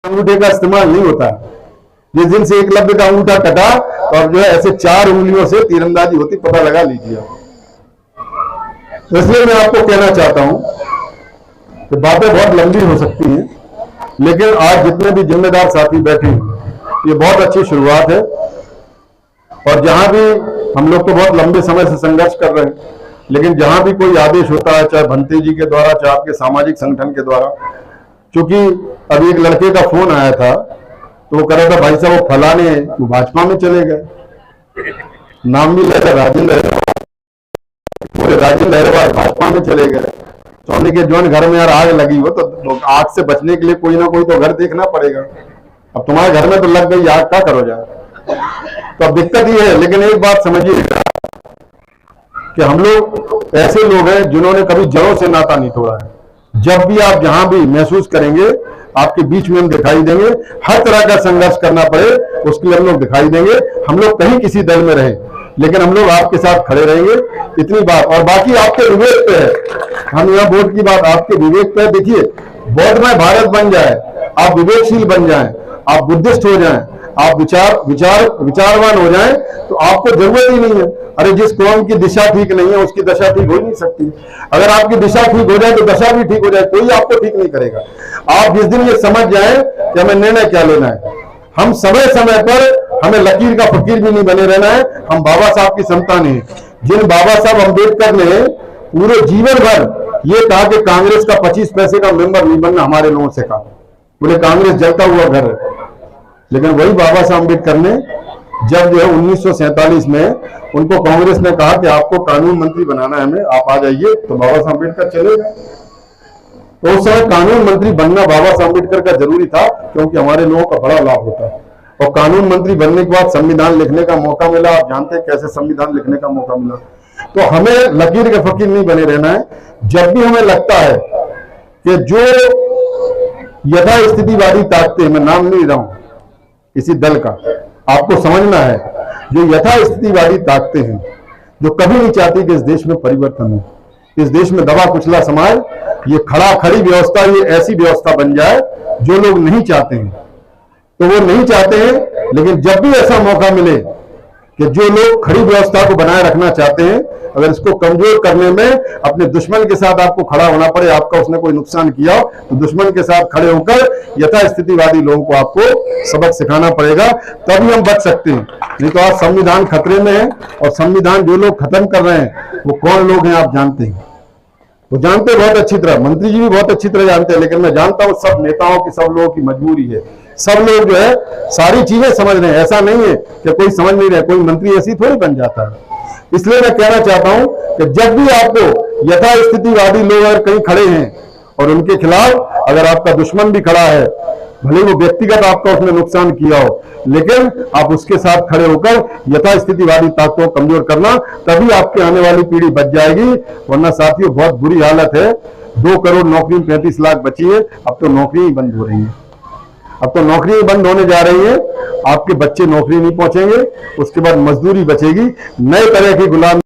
अंगूठे का इस्तेमाल नहीं होता। जिस दिन से एकलव्य का अंगूठा कटा तो अब जो है ऐसे 4 उंगलियों से तीरंदाजी होती, पता लगा लीजिए। तो इसलिए मैं आपको कहना चाहता हूं कि बातें बहुत लंबी हो सकती हैं, लेकिन आज जितने भी जिम्मेदार साथी बैठे हैं ये बहुत अच्छी शुरुआत है। और जहां भी हम लोग तो बहुत लंबे समय से संघर्ष कर रहे हैं, लेकिन जहां भी कोई आदेश होता है, चाहे भंते जी के द्वारा, चाहे आपके सामाजिक संगठन के द्वारा, क्योंकि अभी एक लड़के का फोन आया था तो वो कह रहा था भाई साहब वो फलाने वो भाजपा में चले गए, नाम भी लेकर राजेंद्र अग्रवाल भाजपा में चले गए। तो हमने के जौन घर में यार आग लगी हो तो आग से बचने के लिए कोई ना कोई तो घर देखना पड़ेगा। अब तुम्हारे घर में तो लग गई आग, क्या करो जाए। तो अब दिक्कत ये है, लेकिन एक बात समझिएगा कि हम लोग ऐसे लोग हैं जिन्होंने कभी जड़ों से नाता नहीं तोड़ा है। जब भी आप जहां भी महसूस करेंगे आपके बीच में हम दिखाई देंगे। हर तरह का संघर्ष करना पड़े उसके लिए हम लोग दिखाई देंगे। हम लोग कहीं किसी दल में रहे, लेकिन हम लोग आपके साथ खड़े रहेंगे, इतनी बात। और बाकी आपके विवेक पे है, हम यहाँ वोट की बात आपके विवेक पे। देखिए, वोट में भारत बन जाए, आप विवेकशील बन जाएं, आप बुद्धिस्ट हो जाएं, आप विचारवान हो जाएं, तो आपको जरूरत ही नहीं है। अरे जिस कौम की दिशा ठीक नहीं है उसकी दशा ठीक हो ही नहीं सकती। अगर आपकी दिशा ठीक हो जाए तो दशा भी ठीक हो जाए, कोई आपको ठीक नहीं करेगा। आप जिस दिन ये समझ जाएं कि हमें निर्णय क्या लेना है, हम समय समय पर, हमें लकीर का फकीर भी नहीं बने रहना है, हम बाबा साहब की संतान हैं। जिन बाबा साहब अम्बेडकर ने पूरे जीवन भर ये कहा कि कांग्रेस का 25 पैसे का मेंबर नहीं बनना, हमारे लोगों से कहा, बोले कांग्रेस जलता हुआ घर है। लेकिन वही बाबा साहब अम्बेडकर ने जब जो है 1947 में उनको कांग्रेस ने कहा कि आपको कानून मंत्री बनाना है हमें, आप आ जाइए, तो बाबा साहब अम्बेडकर चले गए। तो उस समय कानून मंत्री बनना बाबा साहब अम्बेडकर का जरूरी था, क्योंकि हमारे लोगों का बड़ा लाभ होता है। और कानून मंत्री बनने के बाद संविधान लिखने का मौका मिला। आप जानते हैं कैसे संविधान लिखने का मौका मिला। तो हमें लकीर के फकीर नहीं बने रहना है। जब भी हमें लगता है कि जो यथा स्थितिवादी ताकतें, मैं नाम नहीं रहा हूं किसी दल का, आपको समझना है, जो यथा स्थितिवादी ताकतें हैं, जो कभी नहीं चाहती कि इस देश में परिवर्तन हो, इस देश में दबा कुचला समाज, ये खड़ा खड़ी व्यवस्था, ये ऐसी व्यवस्था बन जाए जो लोग नहीं चाहते हैं, तो वो नहीं चाहते हैं। लेकिन जब भी ऐसा मौका मिले कि जो लोग खड़ी व्यवस्था को बनाए रखना चाहते हैं, अगर इसको कमजोर करने में अपने दुश्मन के साथ आपको खड़ा होना पड़े, आपका उसने कोई नुकसान किया हो, तो दुश्मन के साथ खड़े होकर यथास्थितिवादी लोगों को आपको सबक सिखाना पड़ेगा, तभी हम बच सकते हैं। नहीं तो आज संविधान खतरे में है। और संविधान जो लोग खत्म कर रहे हैं वो कौन लोग हैं आप जानते हैं, वो जानते हैं बहुत अच्छी तरह, मंत्री जी भी बहुत अच्छी तरह जानते हैं। लेकिन मैं जानता हूं सब नेताओं की, सब लोगों की मजबूरी है। सब लोग जो है सारी चीजें समझ रहे हैं, ऐसा नहीं है कि कोई समझ नहीं रहा। कोई मंत्री ऐसी थोड़ी बन जाता है। इसलिए मैं कहना चाहता हूं कि जब भी आपको यथास्थितिवादी लोग अगर कहीं खड़े हैं और उनके खिलाफ अगर आपका दुश्मन भी खड़ा है, भले वो व्यक्तिगत आपका उसने नुकसान किया हो, लेकिन आप उसके साथ खड़े होकर यथास्थितिवादी ताकतों को कमजोर करना, तभी आपकी आने वाली पीढ़ी बच जाएगी। वरना साथियों बहुत बुरी हालत है। 2 करोड़ नौकरी 35 लाख बची है, अब तो नौकरी ही बंद हो रही है। अब तो नौकरी बंद होने जा रही है, आपके बच्चे नौकरी नहीं पहुंचेंगे, उसके बाद मजदूरी बचेगी, नए तरह की गुलाम